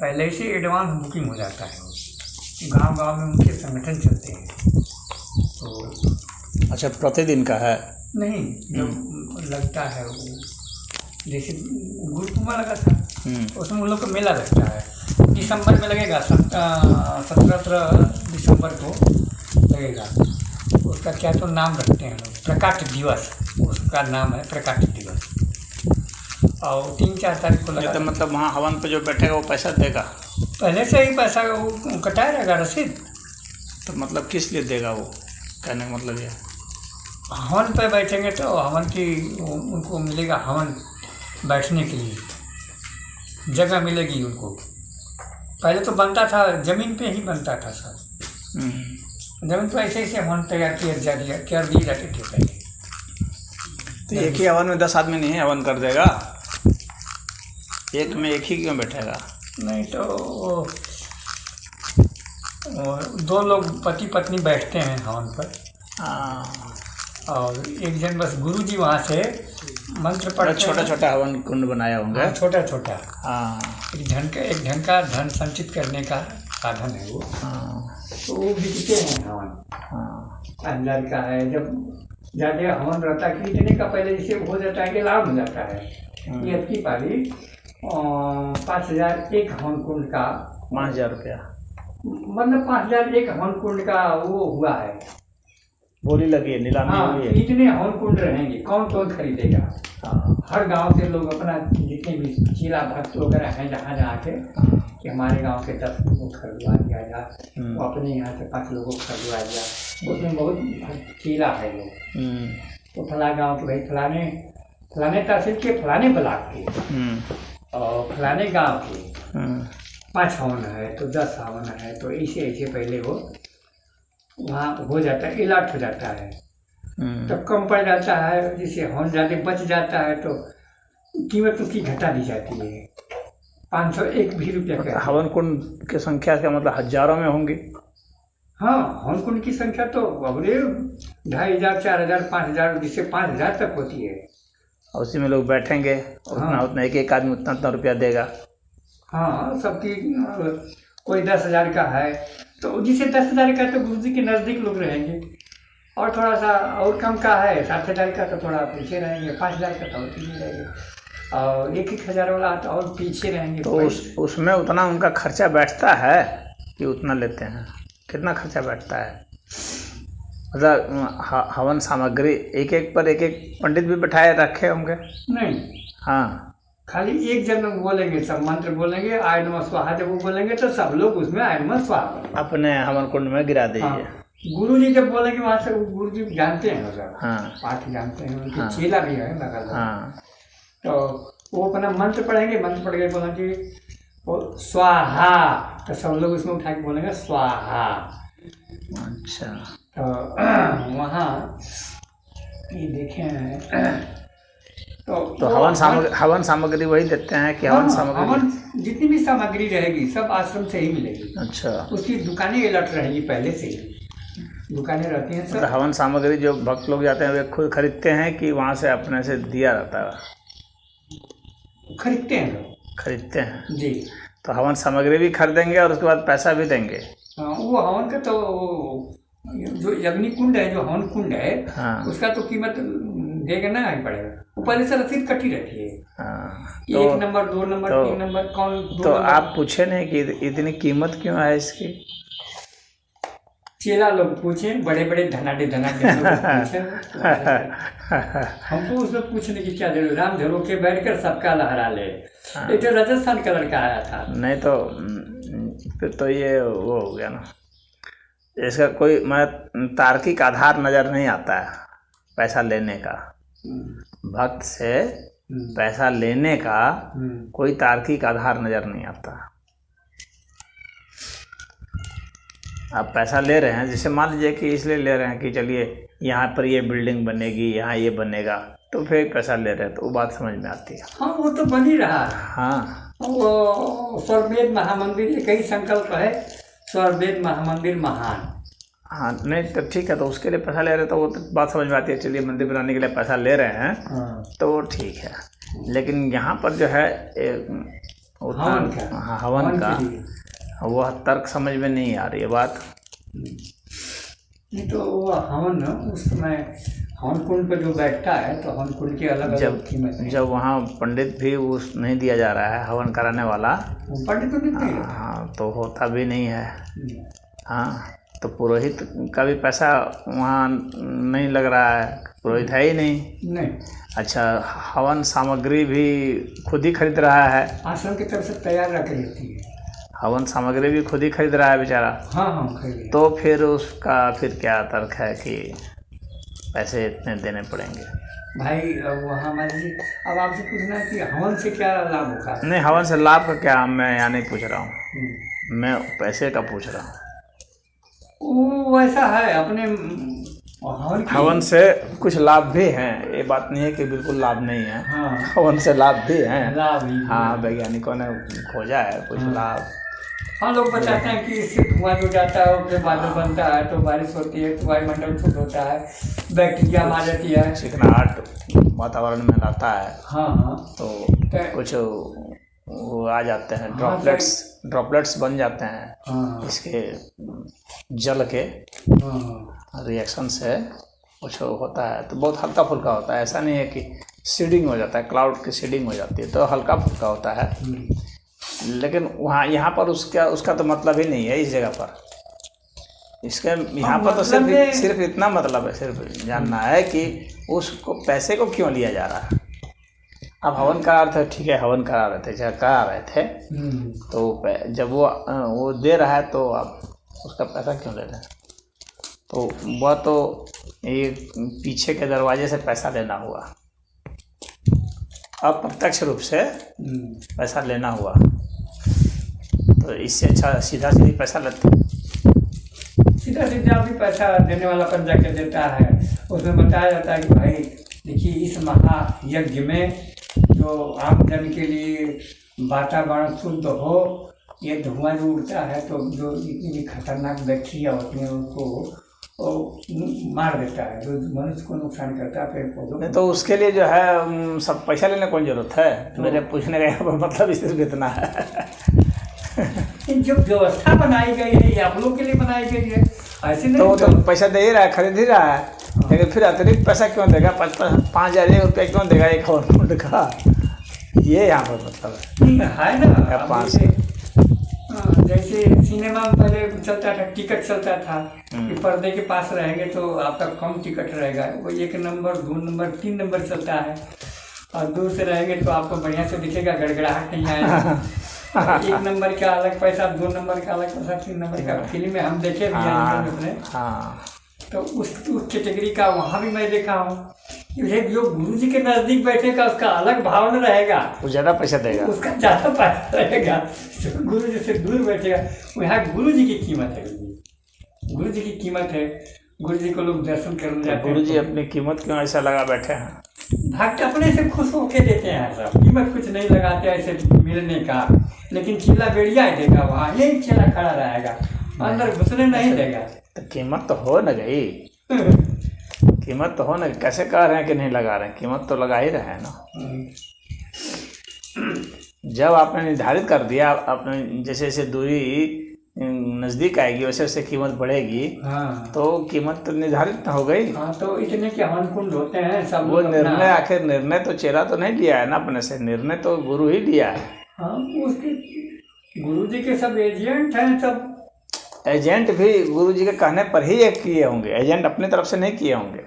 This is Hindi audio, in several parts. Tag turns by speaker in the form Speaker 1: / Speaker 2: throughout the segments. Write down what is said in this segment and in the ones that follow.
Speaker 1: पहले से एडवांस बुकिंग हो जाता है। वो गांव-गांव में उनके संगठन चलते हैं। तो
Speaker 2: अच्छा, प्रतिदिन का है?
Speaker 1: नहीं, जब लगता है वो, जैसे गुरु पूर्णिमा लगा था उसमें उन लोग का मेला लगता है। दिसंबर में लगेगा, 17 दिसंबर को लगेगा। उसका क्या तो नाम रखते हैं लोग, प्रकाश दिवस, उसका नाम है प्रकाश दिवस। और 3-4 तारीख को लगा।
Speaker 2: तो मतलब वहाँ हवन पे जो बैठेगा वो पैसा देगा?
Speaker 1: पहले से ही पैसा वो कटाया रहेगा रसीद।
Speaker 2: तो मतलब किस लिए देगा वो, कहने का मतलब ये?
Speaker 1: हवन पे बैठेंगे तो हवन की उनको मिलेगा, हवन बैठने के लिए जगह मिलेगी उनको। पहले तो बनता था ज़मीन पे ही बनता था सब। ज़मीन पे ऐसे ऐसे हवन तैयार कर दिए जाते थे पहले।
Speaker 2: तो एक ही हवन में 10 आदमी नहीं हवन कर देगा? एक में एक ही क्यों बैठेगा?
Speaker 1: नहीं तो वो 2 लोग पति पत्नी बैठते हैं हवन पर। और एक जन बस गुरुजी वहाँ से मंत्र पढ़ते हैं।
Speaker 2: छोटा छोटा हवन कुंड बनाया होंगे।
Speaker 1: छोटा छोटा।
Speaker 2: हाँ,
Speaker 1: एक ढंग का धन संचित करने का साधन है वो। तो वो बिकते हैं हवन। अंदर का है, जब ज़्यादा हवन रहता है खरीदने का, पहले जैसे हो जाता है कि लाभ हो जाता है। ये अच्छी पाली 5,000 एक हवन कुंड का,
Speaker 2: 5,000 रुपया,
Speaker 1: मतलब 5,000 एक हवन कुंड का वो हुआ है।
Speaker 2: बोली लगी है, नीलामी हुई है।
Speaker 1: इतने हवन कुंड रहेंगे, कौन कौन खरीदेगा? हर गांव से लोग अपना जितने भी चीला भक्त वगैरह हैं जहाँ जहाँ के, कि हमारे गांव के 10 लोगों को खरीदवा दिया जाए, वो अपने यहाँ से 5 लोगों को खरीदवा दिया। उसमें बहुत चीला है लोग। तो फला गाँव के भाई फलाने तहसील के, फलाने ब्लॉक के और फलाने गाँव के 5 हवन है तो 10 हवन है, तो ऐसे ऐसे पहले वो वहाँ हो जाता है, इलाट हो जाता है। तो कम पड़ जाता है, जिससे हवन ज़्यादा बच जाता है तो कीमत उसकी घटा दी जाती है। 501 भी रुपया का।
Speaker 2: हवन कुंड की संख्या का मतलब हजारों में होंगी?
Speaker 1: हाँ, हवन कुंड की संख्या तो अबरे 2,500, 4,000, 5,000, जिससे 5,000 तक होती है।
Speaker 2: और उसी में लोग बैठेंगे, उतना एक आदमी उतना रुपया देगा।
Speaker 1: हाँ, सबकी कोई 10,000 का है तो जिसे 10,000 का तो गुरु जी के नज़दीक लोग रहेंगे, और थोड़ा सा और कम का है 7,000 का तो थोड़ा पीछे रहेंगे, 5,000 का तो और पीछे रहेंगे, और 1,000 वाला तो और पीछे रहेंगे।
Speaker 2: तो उसमें उतना उनका खर्चा बैठता है कि उतना लेते हैं? कितना खर्चा बैठता है? मतलब हवन सामग्री एक पर एक पंडित भी बैठाए रखे होंगे?
Speaker 1: नहीं,
Speaker 2: हाँ,
Speaker 1: खाली एक जन बोलेंगे, सब मंत्र बोलेंगे, आय नमः स्वाहा। जब वो बोलेंगे तो सब लोग उसमें आय नमः स्वाहा
Speaker 2: अपने हवन कुंड में गिरा दीजिए।
Speaker 1: गुरु जी जब बोलेंगे वहाँ से, गुरु जी जानते हैं सर, पाठ जानते हैं, उनके चेला भी है लगा। तो वो अपना मंत्र पढ़ेंगे, मंत्र पढ़ के बोलेंगे वो स्वाहा, तो सब लोग उसमें उठा के बोलेंगे स्वाहा।
Speaker 2: अच्छा,
Speaker 1: तो वहाँ ये देखें तो
Speaker 2: हवन सामग्री वही देते हैं कि हवन सामग्री?
Speaker 1: जितनी भी सामग्री रहेगी सब आश्रम से ही मिलेगी।
Speaker 2: अच्छा,
Speaker 1: उसकी दुकानें अलर्ट रहेगी, पहले से ही दुकानें रहती हैं।
Speaker 2: तो हवन सामग्री जो भक्त लोग जाते हैं वे खुद खरीदते हैं कि वहाँ से अपने से दिया जाता है?
Speaker 1: खरीदते हैं लोग।
Speaker 2: खरीदते हैं
Speaker 1: जी।
Speaker 2: तो हवन सामग्री भी खरीदेंगे और उसके बाद पैसा भी देंगे?
Speaker 1: वो हवन का तो जो अग्नि कुंड है, जो हवन कुंड है, उसका तो कीमत देगा ना ही पड़ेगा। वो पहले से रसीद कटी रहती है। तो 1 नंबर, 2 नंबर, 3 नंबर, कौन 2
Speaker 2: तो
Speaker 1: नंबर।
Speaker 2: आप पूछे नहीं कि इतनी कीमत क्यों है इसकी?
Speaker 1: चेला लोग पूछे, बड़े बड़े धनाढ़ पूछे। हमको उसमें पूछने की क्या जरूरत? राम झरोके बैठ कर सबका लहरा ले। एक तो राजस्थान का लड़का आया था।
Speaker 2: नहीं तो फिर तो ये वो हो गया ना, इसका कोई तार्किक आधार नज़र नहीं आता है पैसा लेने का। भक्त से पैसा लेने का कोई तार्किक आधार नज़र नहीं आता। आप पैसा ले रहे हैं, जैसे मान लीजिए कि इसलिए ले रहे हैं कि चलिए यहाँ पर ये बिल्डिंग बनेगी, यहाँ ये बनेगा, तो फिर पैसा ले रहे हैं, तो वो बात समझ में आती है।
Speaker 1: हाँ, वो तो बन ही रहा है।
Speaker 2: हाँ,
Speaker 1: वो स्वर्वेद महामंदिर, एक ही संकल्प है, स्वर्वेद महामंदिर महान।
Speaker 2: हाँ, नहीं तो ठीक है, तो उसके लिए पैसा ले रहे हैं तो वो तो बात समझ में आती है, चलिए मंदिर बनाने के लिए पैसा ले रहे हैं तो वो ठीक है। लेकिन यहाँ पर जो है
Speaker 1: हवन का,
Speaker 2: हाँ हवन का,
Speaker 1: के लिए।
Speaker 2: वह तर्क समझ में नहीं आ रही है बात।
Speaker 1: नहीं तो वो हवन ना उस समय हवन कुंड पर जो बैठता है तो हवन कुंड की अलग अलग कीमत है।
Speaker 2: जब वहाँ पंडित भी उस नहीं दिया जा रहा है हवन कराने वाला,
Speaker 1: पंडित तो नहीं है।
Speaker 2: हाँ तो होता भी नहीं है। हाँ तो पुरोहित का भी पैसा वहाँ नहीं लग रहा है, पुरोहित है ही नहीं। अच्छा, हवन सामग्री भी खुद ही खरीद रहा है,
Speaker 1: आश्रम की तरफ से तैयार रख लेती है।
Speaker 2: हवन सामग्री भी खुद ही खरीद रहा है बेचारा।
Speaker 1: हाँ खरीद।
Speaker 2: तो फिर उसका फिर क्या तर्क है कि पैसे इतने देने पड़ेंगे?
Speaker 1: भाई वहाँ मान लीजिए, अब आपसे पूछना है कि हवन से क्या लाभ होगा?
Speaker 2: नहीं, हवन से लाभ का क्या, मैं यहाँ नहीं पूछ रहा हूँ, मैं पैसे का पूछ रहा हूँ।
Speaker 1: वो ऐसा है अपने
Speaker 2: हवन से कुछ लाभ भी हैं, ये बात नहीं है कि बिल्कुल लाभ नहीं है।
Speaker 1: हाँ।
Speaker 2: हवन से लाभ भी हैं,
Speaker 1: लाभ ही।
Speaker 2: हाँ वैज्ञानिकों ने खोजा है कुछ लाभ।
Speaker 1: हाँ लोग बताते हैं कि इससे धुआं जो जाता है फिर बादल बनता है तो बारिश होती है तो वायुमंडल शुद्ध होता है, बैक्टीरिया मार जाती है,
Speaker 2: चिकनाहट वातावरण में लाता है।
Speaker 1: हाँ
Speaker 2: तो कुछ वो आ जाते हैं, ड्रॉपलेट्स बन जाते हैं इसके जल के रिएक्शन से कुछ होता है। तो बहुत हल्का फुल्का होता है, ऐसा नहीं है कि सीडिंग हो जाता है, क्लाउड की सीडिंग हो जाती है, तो हल्का फुल्का होता है। लेकिन वहाँ यहाँ पर उसका तो मतलब ही नहीं है इस जगह पर। इसके यहाँ पर तो सिर्फ इतना मतलब है, सिर्फ जानना है कि उसको पैसे को क्यों लिया जा रहा है। अब हवन करा रहे थे, ठीक है हवन करा रहे थे, करा रहे थे, तो जब वो दे रहा है तो आप उसका पैसा क्यों ले रहे हैं? तो वह तो एक पीछे के दरवाजे से पैसा लेना हुआ, अप्रत्यक्ष रूप से पैसा लेना हुआ। तो इससे अच्छा सीधा पैसा लेते,
Speaker 1: सीधा भी पैसा देने वाला पर जाके देता है। उसमें बताया जाता है कि भाई देखिए इस महायज्ञ में जो आमजन के लिए वातावरण शुद्ध हो, ये धुआं जो उड़ता है तो जो इतनी भी खतरनाक बैक्टीरिया होती है उसको मार देता है, जो मनुष्य को नुकसान करता है पेड़ पौधों।
Speaker 2: नहीं तो उसके लिए जो है सब पैसा लेने कौन जरूरत है? मेरे पूछने का यहाँ पर मतलब सिर्फ इतना है।
Speaker 1: जो व्यवस्था बनाई गई है ये आप लोग के लिए बनाई गई है, ऐसे नहीं।
Speaker 2: तो वो तो पैसा दे ही रहा है, खरीद ही रहा है, लेकिन फिर अतिरिक्त पैसा क्यों देगा? 5,000 रुपया क्यों देगा एक हवन कुंड का? ये यहाँ पर मतलब
Speaker 1: है ना।
Speaker 2: 5
Speaker 1: जैसे सिनेमा में पहले चलता था, टिकट चलता था कि पर्दे के पास रहेंगे तो आपका कम टिकट रहेगा, वो 1 नंबर 2 नंबर 3 नंबर चलता है, और दूर से रहेंगे तो आपको बढ़िया से दिखेगा, गड़गड़ाहट नहीं आएगा। 1 नंबर का अलग पैसा, 2 नंबर का अलग पैसा, 3 नंबर का। फिल्म में हम देखे भी हैं अपने, तो उस कैटेगरी का वहाँ भी मैं देखा हूँ। जो गुरु जी के नजदीक बैठेगा उसका अलग भाव न रहेगा,
Speaker 2: वो ज़्यादा पैसा देगा,
Speaker 1: उसका ज़्यादा पैसा रहेगा। जो गुरु जी से दूर बैठेगा यहाँ गुरु जी की कीमत है, गुरु जी की कीमत है। गुरु जी को लोग दर्शन करने जाते हैं।
Speaker 2: गुरु जी अपनी कीमत क्यों ऐसा लगा बैठे हैं?
Speaker 1: भक्त अपने से खुश होके देते हैं, सब कीमत कुछ नहीं लगाते ऐसे मिलने का, लेकिन चीला बेड़िया देगा, वहाँ यही चेला खड़ा रहेगा, अंदर घुसने नहीं देगा।
Speaker 2: तो कीमत तो हो न गई, कीमत तो हो न, कैसे कह रहे हैं कि नहीं लगा रहे हैं? कीमत तो लगा ही रहे हैं ना। जब आपने निर्धारित कर दिया, आपने जैसे जैसे दूरी नज़दीक आएगी वैसे वैसे कीमत बढ़ेगी। तो कीमत तो निर्धारित हो गई।
Speaker 1: तो इतने के हवन कुंड होते हैं सब।
Speaker 2: वो निर्णय आखिर निर्णय तो चेहरा तो नहीं लिया है ना अपने से, निर्णय तो गुरु ही लिया है।
Speaker 1: उसके गुरु जी के सब एजेंट हैं, सब
Speaker 2: एजेंट भी गुरु जी के कहने पर ही एक किए होंगे, एजेंट अपनी तरफ से नहीं किए होंगे।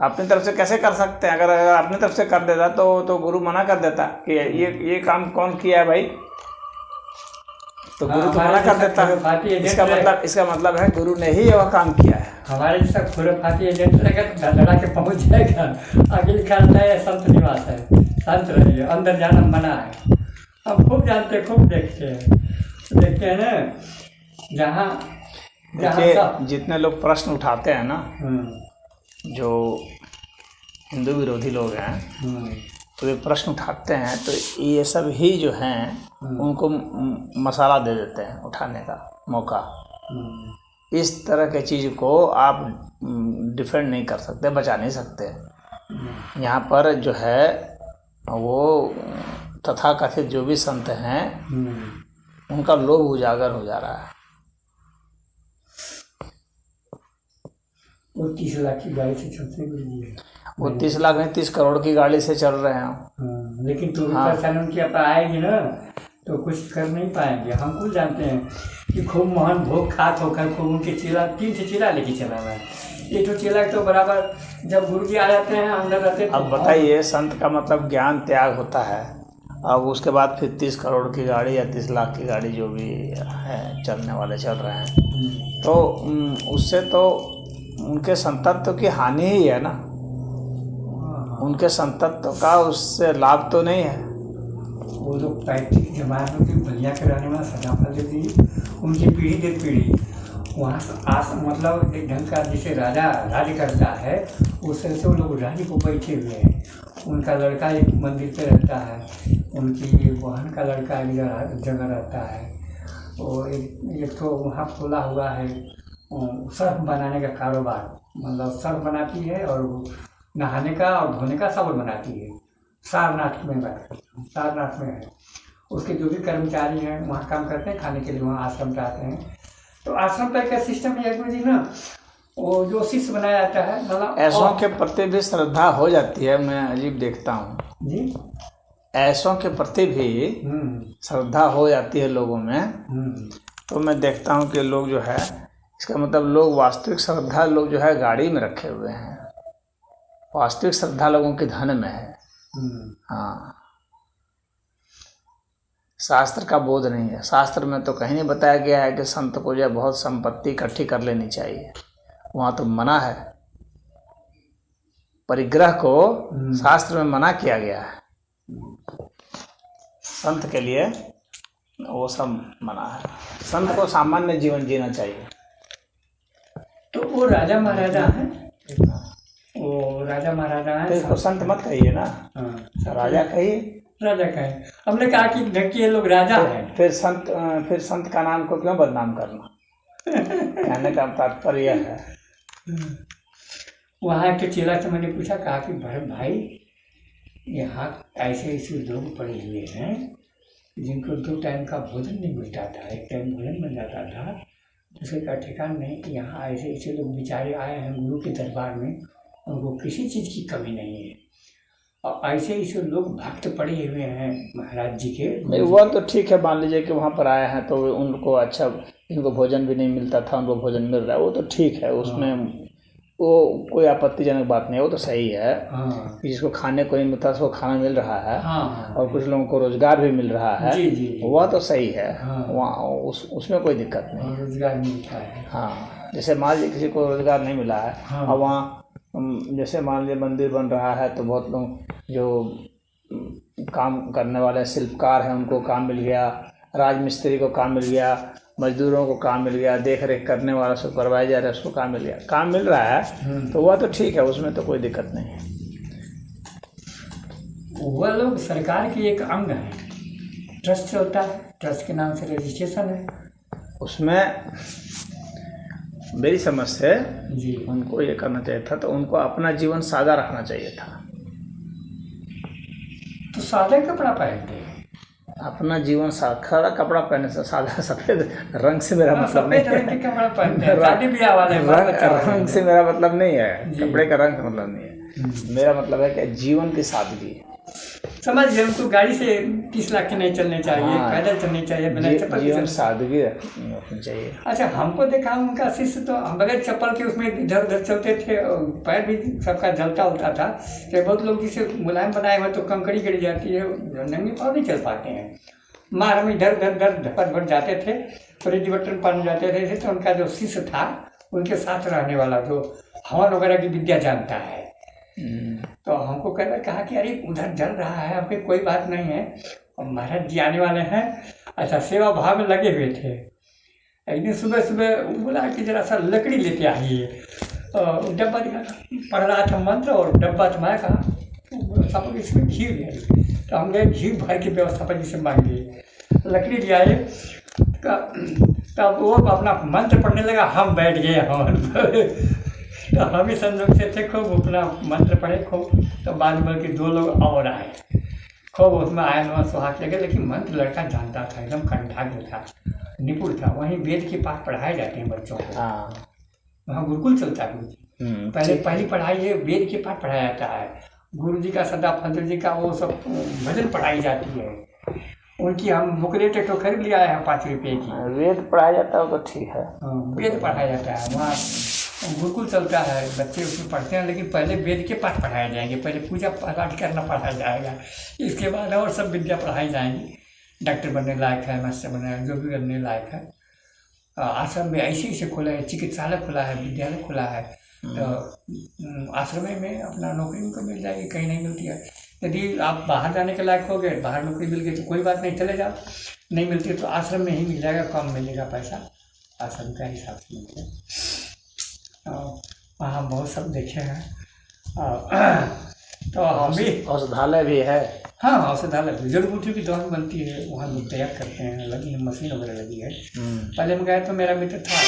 Speaker 2: अपनी तरफ से कैसे कर सकते हैं? अगर अपनी तरफ से कर देता तो गुरु मना कर देता कि ये काम कौन किया है भाई, तो गुरु तो मना कर देता। इसका मतलब है गुरु ने ही वह काम किया है।
Speaker 1: हमारे जैसा खुराफाती एजेंट रहेगा तो धड़धड़ा के पहुंच जाएगा। आगे लिखा है संत निवास है, संत रहिए, अंदर जाना मना है। हम खूब जानते, खूब देखते हैं ना। जहाँ
Speaker 2: जितने लोग प्रश्न उठाते हैं ना, जो हिंदू विरोधी लोग हैं, तो वे प्रश्न उठाते हैं तो ये सब ही जो हैं उनको मसाला दे देते हैं उठाने का मौका। इस तरह के चीज़ को आप डिफेंड नहीं कर सकते, बचा नहीं सकते। यहाँ पर जो है वो तथाकथित जो भी संत हैं उनका लोभ उजागर हो जा रहा है।
Speaker 1: वो 30 लाख की गाड़ी से चलते गुरुजी,
Speaker 2: वो 30 लाख नहीं 30 करोड़ की गाड़ी से चल रहे हैं।
Speaker 1: लेकिन तो भी परेशानी उनकी अब आएगी ना तो कुछ कर नहीं पाएंगे। हम खुद जानते हैं कि खूब महान भोग खात होकर खूब उनके चेला 3 से चेला लेके चला हुआ है। ये तो चेला तो बराबर जब गुरुजी आ जाते हैं अंदर रहते।
Speaker 2: अब बताइए, संत का मतलब ज्ञान त्याग होता है, अब उसके बाद फिर 30 करोड़ की गाड़ी या 30 लाख की गाड़ी जो भी है चलने वाले चल रहे हैं, तो उससे तो उनके संतत्व की हानि ही है ना। उनके संतत्व का उससे लाभ तो नहीं है।
Speaker 1: वो जो पैतृक जमात में जो बलिया के रहने वाला सदाफल जी, उनकी पीढ़ी दर पीढ़ी वहाँ से मतलब एक ढंग का जैसे राजा राज्य करता है उस तरह से वो लोग राज्य को बैठे हुए हैं। उनका लड़का एक मंदिर पे रहता है, उनकी बहन का लड़का एक जगह रहता है। वो एक तो वहाँ खोला हुआ है सर्फ बनाने का कारोबार, मतलब सर्फ बनाती है और नहाने का और धोने का साबुन बनाती है। सारनाथ में बात करता हूँ, सारनाथ में है। उसके जो भी कर्मचारी हैं वहाँ काम करते हैं, खाने के लिए वहाँ आश्रम पे आते हैं। तो आश्रम पे का सिस्टम ये है जी ना, वो जो शिष्य बनाया जाता है मतलब
Speaker 2: ऐसों के प्रति भी श्रद्धा हो जाती है। मैं अजीब देखता हूँ
Speaker 1: जी,
Speaker 2: ऐसों के प्रति भी श्रद्धा हो जाती है लोगों में। तो मैं देखता हूँ कि लोग जो है, इसका मतलब लोग वास्तविक श्रद्धा लोग जो है गाड़ी में रखे हुए हैं, वास्तविक श्रद्धा लोगों के धन में है। हाँ, शास्त्र का बोध नहीं है। शास्त्र में तो कहीं नहीं बताया गया है कि संत को जो है बहुत संपत्ति इकट्ठी कर लेनी चाहिए, वहाँ तो मना है। परिग्रह को शास्त्र में मना किया गया है, संत के लिए वो सब मना है। संत को सामान्य जीवन जीना चाहिए।
Speaker 1: तो वो राजा महाराजा हैं, वो राजा महाराजा हैं।
Speaker 2: तो इसको संत मत कहिए ना, राजा कहिए।
Speaker 1: राजा का है, हमने कहा कि ढक्की ये लोग राजा हैं।
Speaker 2: फिर संत का नाम को क्यों बदनाम करना? कहने का तात्पर्य है।
Speaker 1: वहाँ के चेला से मैंने पूछा, कहा कि भरत भाई यहाँ ऐसे ऐसे लोग पड़े हुए हैं जिनको 2 टाइम का भोजन नहीं मिलता था, 1 टाइम भोजन मिल जाता था, दूसरे का ठिकाना नहीं। कि यहाँ ऐसे ऐसे लोग बेचारे आए हैं गुरु के दरबार में, उनको किसी चीज़ की कमी नहीं है। और ऐसे ऐसे लोग भक्त पड़े हुए हैं महाराज जी के।
Speaker 2: नहीं, वो तो ठीक है, मान लीजिए कि वहाँ पर आए हैं तो उनको अच्छा, इनको भोजन भी नहीं मिलता था, उनको भोजन मिल रहा है, वो तो ठीक है, उसमें वो कोई आपत्तिजनक बात नहीं है, वो तो सही है। जिसको खाने को नहीं मिलता उसको खाना मिल रहा है, और कुछ लोगों को रोजगार भी मिल रहा है, वह तो सही है। वहाँ उसमें कोई दिक्कत नहीं,
Speaker 1: रोजगार मिलता है।
Speaker 2: हाँ, जैसे मान लीजिए किसी को रोजगार नहीं मिला है और वहाँ जैसे मान लीजिए मंदिर बन रहा है तो बहुत लोग जो काम करने वाले शिल्पकार हैं उनको काम मिल गया, राजमिस्त्री को काम मिल गया, मजदूरों को काम मिल गया, देख रेख करने वाला सुपरवाइजर है उसको काम मिल गया, काम मिल रहा है तो वह तो ठीक है, उसमें तो कोई दिक्कत नहीं है।
Speaker 1: वह लोग सरकार की एक अंग है, ट्रस्ट चलता है, ट्रस्ट के नाम से रजिस्ट्रेशन है।
Speaker 2: उसमें मेरी समझ से
Speaker 1: जी
Speaker 2: उनको ये करना चाहिए था, तो उनको अपना जीवन सादा रखना चाहिए था।
Speaker 1: तो सादा कपड़ा पहनते हैं,
Speaker 2: अपना जीवन खड़ा कपड़ा पहनने से, सादा सफेद रंग से मेरा मतलब नहीं है,
Speaker 1: कपड़ा पहनते हैं शादी ब्याह वाले
Speaker 2: रंग से मेरा मतलब नहीं है, कपड़े का रंग से मतलब नहीं है। मेरा मतलब है कि जीवन की सादगी।
Speaker 1: समझ गए, उनको गाड़ी से 30 लाख के नहीं चलने चाहिए, पैदल चलने चाहिए, बिना चप्पल के
Speaker 2: जीवन सादगी रखनी चाहिए।
Speaker 1: अच्छा, हमको देखा उनका शिष्य तो हम बगैर चप्पल के उसमें इधर उधर चलते थे, पैर भी सबका जलता होता था। तो बहुत लोग जिसे मुलायम बनाए हुए तो कंकड़ी गिर जाती है, नंगे पाँव नहीं चल पाते हैं। मार हम इधर उधर धपट भट जाते थे, फ्रिज बटन पानी जाते थे। तो उनका जो शिष्य था उनके साथ रहने वाला जो हवन वगैरह की विद्या जानता है, तो हमको कहा कि अरे उधर जल रहा है, आपके कोई बात नहीं है, और महाराज जी आने वाले हैं। अच्छा, सेवा भाव में लगे हुए थे। एक दिन सुबह सुबह बोला कि जरा सा लकड़ी लेके आइए, डब्बा पढ़ रहा था मंत्र और डब्बा तो मैं कहा सब इसमें घी ले, तो हम गए घी भर की व्यवस्था जी से मांगिए, लकड़ी ले आए। तब वो अपना मंत्र पढ़ने लगा, हम बैठ गए हवन। तो हम ही संजोग से थे, खूब अपना मंत्र पढ़े खूब। तो बाद में कि 2 लोग और आए, खूब उसमें आया नवा सुहाग लगे, लेकिन मंत्र लड़का जानता था, एकदम कंठाग्र था, निपुण था। वहीं वेद के पाठ पढ़ाए जाते हैं बच्चों को,
Speaker 2: हाँ।
Speaker 1: वहाँ गुरुकुल चलता है। गुरु जी पहली पढ़ाई है, वेद के पाठ पढ़ाया जाता है। गुरु जी का सदा फंदर जी का वो सब भजन पढ़ाई जाती है। उनकी हम बुकलेट तो खरीद लिया है 5 रुपये की।
Speaker 2: वेद पढ़ाया जाता है तो ठीक है।
Speaker 1: वेद पढ़ाया जाता है, वहाँ गुरुकुल चलता है, बच्चे उसमें पढ़ते हैं। लेकिन पहले वेद के पाठ पढ़ाए जाएंगे, पहले पूजा पाठ करना पढ़ाया जाएगा, इसके बाद और सब विद्या पढ़ाई जाएंगी। डॉक्टर बनने लायक है, मास्टर बनने जो भी बनने लायक है। आश्रम में ऐसे खोला है, चिकित्सालय खुला है, विद्यालय खुला है। तो आश्रम में अपना नौकरी उनको मिल जाएगी, कहीं नहीं मिलती है। यदि आप बाहर जाने के लायक हो गए, बाहर नौकरी मिल गई तो कोई बात नहीं, चले जाओ। नहीं मिलती है तो आश्रम में ही मिल जाएगा, कम मिलेगा पैसा, आश्रम का हिसाब से मिलेगा। वहाँ बहुत सब देखे हैं। तो हम भी
Speaker 2: औषधालय भी है।
Speaker 1: हाँ, औषधालय जड़ी बूटियों की दवा बनती है, वहाँ लोग तैयार करते हैं, लगी है, मशीन वगैरह लगी है। पहले हम गए तो मेरा मित्र था,